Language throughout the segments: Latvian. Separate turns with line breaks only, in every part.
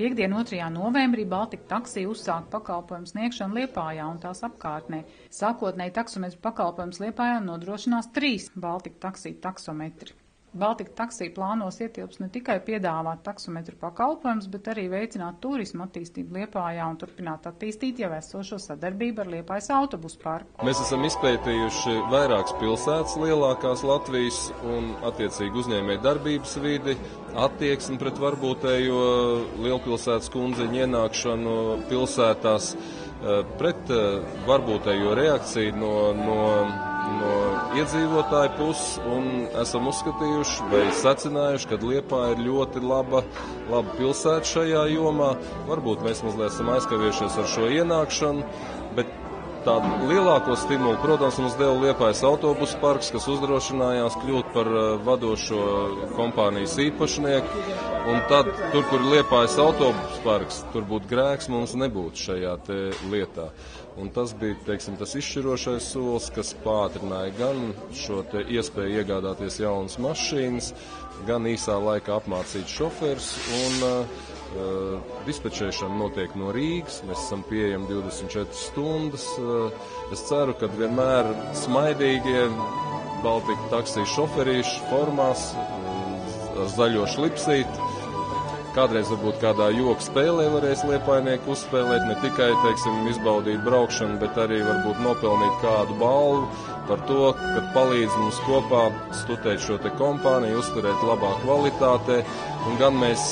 Piektdien, 2. novembrī Baltika taksī uzsāk pakalpojumu sniegšanu Liepājā un tās apkārtnē. Sākotnēji taksometru pakalpojums Liepājā nodrošinās 3 Baltika taksī taksometri. Baltika taksī plānos ietilps ne tikai piedāvāt taksometru pakalpojumus, bet arī veicināt turismu attīstību Liepājā un turpināt attīstīt jau esošo sadarbību ar Liepājas autobusu parku.
Mēs esam izpētījuši vairākas pilsētas lielākās Latvijas un attiecīgi uzņēmēju darbības vidi, attieksmi pret varbūtējo lielpilsētas kundzeņu ienākšanu pilsētās, pret varbūtējo reakciju no iedzīvotāju puses, un esam uzskatījuši vai secinājuši, ka Liepāja ir ļoti laba pilsēta šajā jomā. Varbūt mēs mazliet esam aizkavējušies ar šo ienākšanu, bet tādu lielāko stimulu, protams, mums deva Liepājas autobusu parks, kas uzdrošinājās kļūt par vadošo kompānijas īpašnieku. Un tad, tur, kur Liepājas autobusu parks, tur būtu grēks, mums nebūtu šajā te lietā. Un tas bija, teiksim, tas izšķirošais solis, kas pātrināja gan šo te iespēju iegādāties jaunas mašīnas, gan īsā laikā apmācīt šoferus, un dispečēšana notiek no Rīgas, mēs esam pieejami 24 stundas. Es ceru, ka vienmēr smaidīgie Baltika taksī šoferīši formās ar zaļo šlipsīti. Kādreiz varbūt kādā joku spēlē varēs liepājnieku uzspēlēt, ne tikai, teiksim, izbaudīt braukšanu, bet arī varbūt nopelnīt kādu balvu par to, ka palīdz mums kopā studēt šo te kompāniju, uzturēt labā kvalitātē, un gan mēs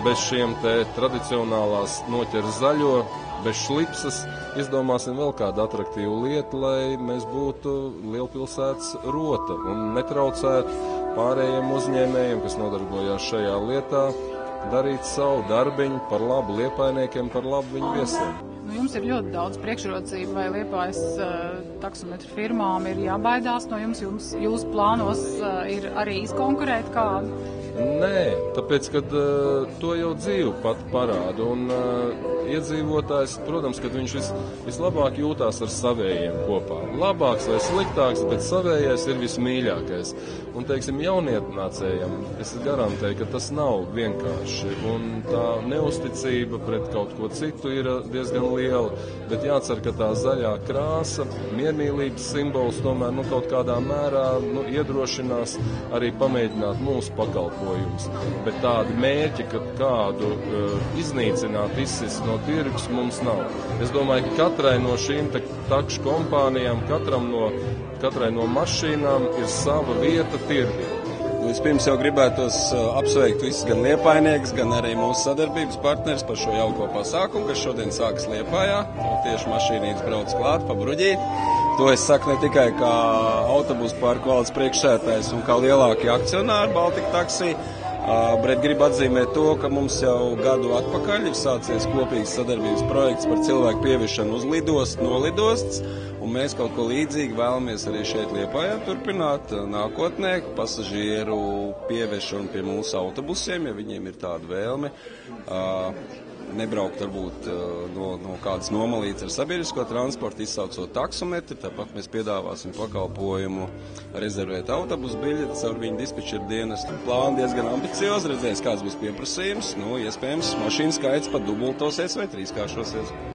bez šiem te tradicionālās noķeras zaļo, bez šlipsas, izdomāsim vēl kādu atraktīvu lietu, lai mēs būtu lielpilsētas rota un netraucētu pārējiem uzņēmējiem, kas nodarbojās šajā lietā, darīt savu darbiņu par labu liepājniekiem, par labu viņu viesiem.
Jums ir ļoti daudz priekšrocību, vai Liepājas taksometru firmām ir jābaidās no jums? Jūsu plānos ir arī izkonkurēt kādu?
Nē, tāpēc, kad to jau dzīve pat parāda, un iedzīvotājs, protams, kad viņš vislabāk jūtās ar savējiem kopā. Labāks vai sliktāks, bet savējais ir vismīļākais. Un, teiksim, jaunietnācējiem es garantēju, ka tas nav vienkārši, un tā neusticība pret kaut ko citu ir diezgan liela, bet jācer, ka tā zaļā krāsa, miermīlības simbols tomēr kaut kādā mērā iedrošinās arī pamēģināt mūsu pakalpojumus. Bet tādi mērķi, ka kādu iznīcināt, izsist no tirgus, mums nav. Es domāju, ka katrai no šīm takšu kompānijām, katrai no mašīnām ir sava vieta tirgī.
Vispirms jau gribētos apsveikt visus gan liepājniekus, gan arī mūsu sadarbības partneris par šo jauko pasākumu, kas šodien sākas Liepājā. Tieši mašīnītes brauc klāt pa bruģī. To es saku ne tikai kā autobusu parku valdes priekšsēdētājs un kā lielākie akcionāri Baltika taksī, bet gribu atzīmēt to, ka mums jau gadu atpakaļ ir sācies kopīgs sadarbības projekts par cilvēku pieviešanu uz lidostu, no lidostas, un mēs kaut ko līdzīgi vēlamies arī šeit Liepājā turpināt nākotnē, pasažieru pieviešanu pie mūsu autobusiem, ja viņiem ir tāda vēlme. Nebraukt varbūt no kādas nomalītes ar sabiedrisko transportu, izsaucot taksometri, tāpat mēs piedāvāsim pakalpojumu rezervēt autobusu biļetes ar viņu dispečeru dienestu. Plāni diezgan ambiciozi, redzēs, kāds būs pieprasījums, iespējams mašīnu skaits pat dubultosies vai trīskāršosies.